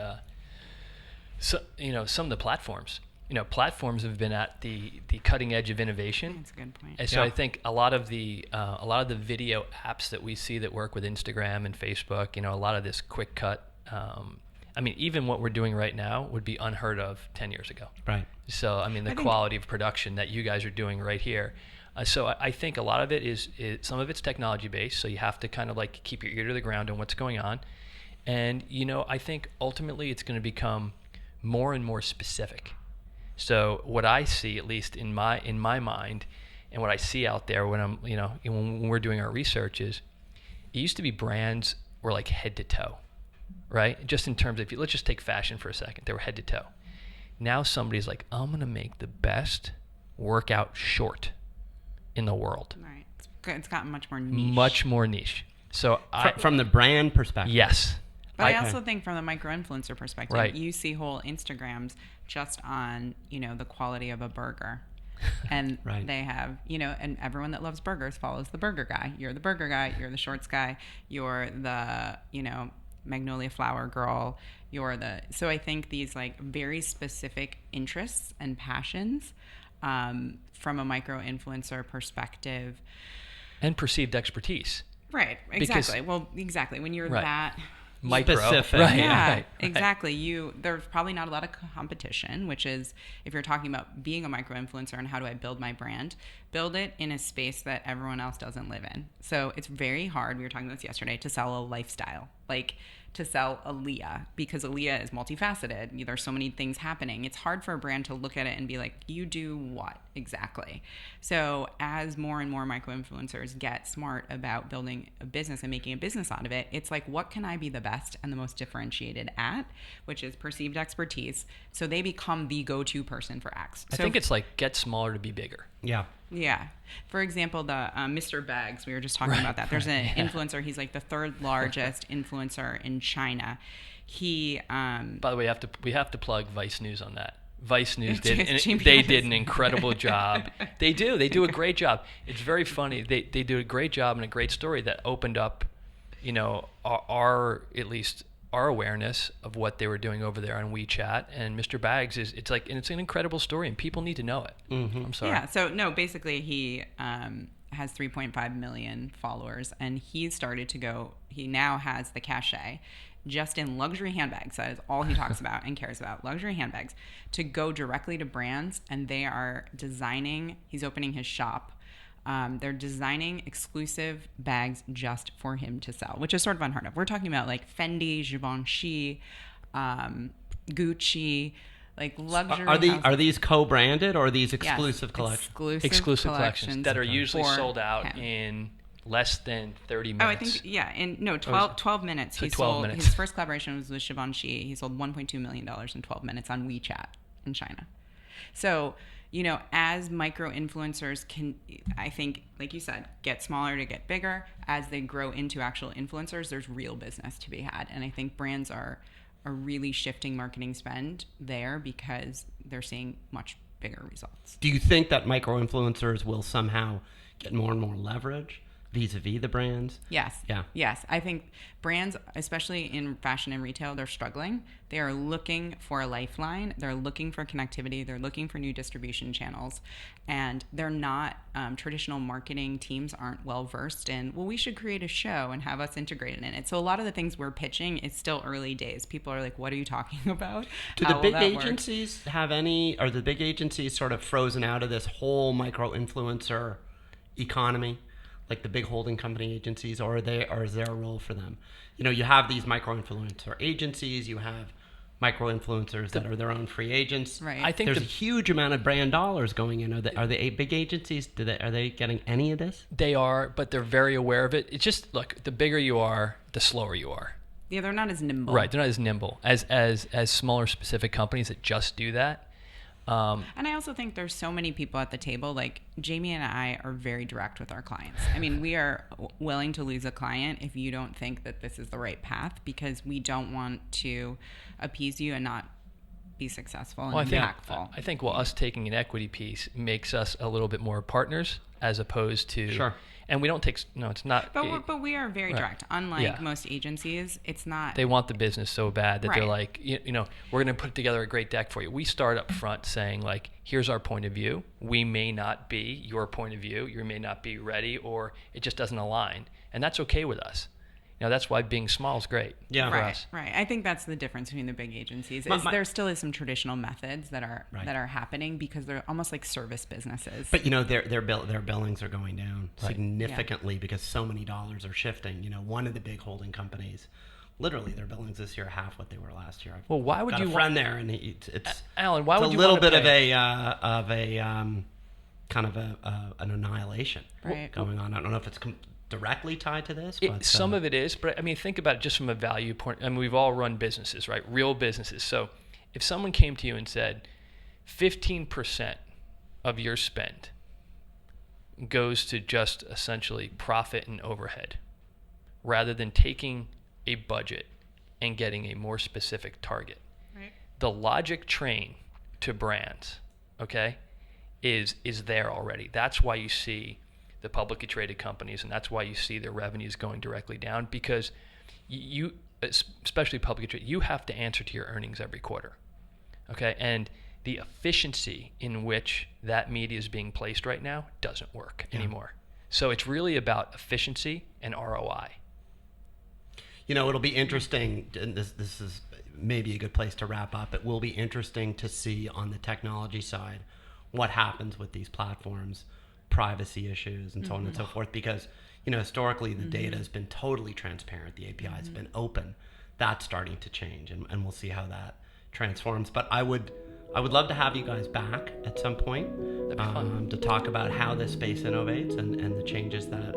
some of the platforms. You know, platforms have been at the cutting edge of innovation. That's a good point. And so I think a lot of the video apps that we see that work with Instagram and Facebook, you know, a lot of this quick cut. I mean, even what we're doing right now would be unheard of 10 years ago. Right. So, I mean, the quality of production that you guys are doing right here. So I think a lot of it is some of it's technology based. So you have to kind of like keep your ear to the ground on what's going on. And, you know, I think ultimately it's going to become more and more specific. So what I see, at least in my mind, and what I see out there when I'm, you know, when we're doing our research, is it used to be brands were like head to toe, right? Just in terms of, let's just take fashion for a second. They were head to toe. Now somebody's like, I'm going to make the best workout short in the world. Right. It's gotten much more niche. Much more niche. So from the brand perspective. Yes. But I also think from the micro-influencer perspective, right. You see whole Instagrams just on, you know, the quality of a burger. And right. They have, you know, and everyone that loves burgers follows the burger guy. You're the burger guy. You're the shorts guy. You're the, you know, magnolia flower girl. So I think these like very specific interests and passions from a micro-influencer perspective. And perceived expertise. Right. Exactly. Exactly. When you're that micro. Specific. Right. Yeah, right. Exactly. There's probably not a lot of competition, which is, if you're talking about being a micro-influencer and how do I build my brand, build it in a space that everyone else doesn't live in. So it's very hard, we were talking about this yesterday, to sell a lifestyle, like to sell Alia, because Alia is multifaceted. There's so many things happening. It's hard for a brand to look at it and be like, you do what exactly? So as more and more micro-influencers get smart about building a business and making a business out of it, it's like, what can I be the best and the most differentiated at, which is perceived expertise. So they become the go-to person for X. I think it's like, get smaller to be bigger. Yeah. Yeah. For example, the Mr. Bags, we were just talking about that. There's an influencer. He's like the third largest influencer in China. He. By the way, we have to plug Vice News on that. Vice News did an incredible job. They do a great job. It's very funny. They do a great job and a great story that opened up, you know, our awareness of what they were doing over there on WeChat. And Mr. Bags it's an incredible story, and people need to know it. Mm-hmm. I'm sorry. Yeah. So no, basically he has 3.5 million followers, and he now has the cachet just in luxury handbags. That is all he talks about and cares about, luxury handbags, to go directly to brands. And they are he's opening his shop They're designing exclusive bags just for him to sell, which is sort of unheard of. We're talking about like Fendi, Givenchy, Gucci, like luxury. Are these co-branded or are these exclusive collections? Exclusive collections that are usually for sold out him. in less than 30 minutes. Oh, I think, in 12 minutes. So He 12 sold, minutes. His first collaboration was with Givenchy. He sold $1.2 million in 12 minutes on WeChat in China. So, as micro-influencers can, I think, like you said, get smaller to get bigger, as they grow into actual influencers, there's real business to be had. And I think brands are really shifting marketing spend there because they're seeing much bigger results. Do you think that micro-influencers will somehow get more and more leverage vis-a-vis the brands? Yes. Yeah. Yes. I think brands, especially in fashion and retail, they're struggling. They are looking for a lifeline. They're looking for connectivity. They're looking for new distribution channels. And they're not, traditional marketing teams aren't well versed in, well, we should create a show and have us integrated in it. So a lot of the things we're pitching, it's still early days. People are like, what are you talking about? Do the big agencies have any, are the big agencies sort of frozen out of this whole micro-influencer economy? Like the big holding company agencies, or is there a role for them? You have these micro-influencer agencies, you have micro-influencers that are their own free agents. Right. I think there's a huge amount of brand dollars going in. Are the big agencies, are they getting any of this? They are, but they're very aware of it. It's just, look, the bigger you are, the slower you are. Yeah, they're not as nimble. Right, they're not as nimble as smaller specific companies that just do that. And I also think there's so many people at the table. Like Jamie and I are very direct with our clients. I mean, we are willing to lose a client if you don't think that this is the right path, because we don't want to appease you and not be successful and impactful. I think us taking an equity piece makes us a little bit more partners as opposed to. Sure. And we don't take, no, it's not. But we are very direct. Unlike most agencies, it's not. They want the business so bad that they're Right. like, we're going to put together a great deck for you. We start up front saying, like, here's our point of view. We may not be your point of view. You may not be ready, or it just doesn't align. And that's okay with us. That's why being small is great for us. Right. I think that's the difference between the big agencies. There still is some traditional methods that are happening because they're almost like service businesses. But their billings are going down significantly because so many dollars are shifting. One of the big holding companies, literally their billings this year are half what they were last year. Well, why would got you a friend there, and it's Alan? Why it's would a you little want to bit pay? of a kind of an annihilation going on. I don't know if it's directly tied to this, but some of it is, but I mean, think about it just from a value point. I mean, we've all run businesses, right? Real businesses. So if someone came to you and said 15% of your spend goes to just essentially profit and overhead, rather than taking a budget and getting a more specific target, Right. the logic train to brands, okay, is there already. That's why you see the publicly traded companies, and that's why you see their revenues going directly down, because you, especially publicly traded, you have to answer to your earnings every quarter, okay? And the efficiency in which that media is being placed right now doesn't work anymore. So it's really about efficiency and ROI. It'll be interesting, and this is maybe a good place to wrap up. It will be interesting to see on the technology side what happens with these platforms, privacy issues, and so on and so forth, because historically the data has been totally transparent, the API has been open. That's starting to change, and we'll see how that transforms. But I would love to have you guys back at some point to talk about how this space innovates and the changes that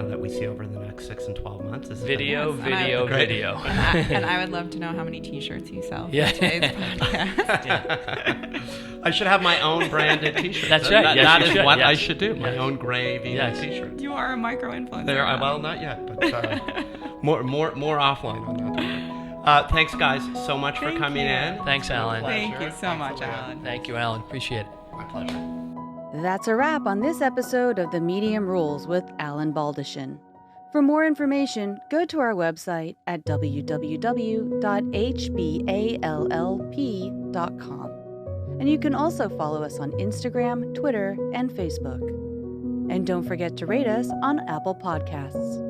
that we see over the next 6 and 12 months. Video. And I would love to know how many T-shirts you sell for today's podcast. I should have my own branded T-shirt. That's right. That is what I should do. My own gray V-neck T-shirt. You are a micro-influencer. Well, not yet, but more offline on that. Thanks, guys, so much for coming in. Thanks, Alan. Thank you so much, Alan. Thank you, Alan. Appreciate it. My pleasure. That's a wrap on this episode of The Medium Rules with Alan Baldachin. For more information, go to our website at www.hballp.com. And you can also follow us on Instagram, Twitter, and Facebook. And don't forget to rate us on Apple Podcasts.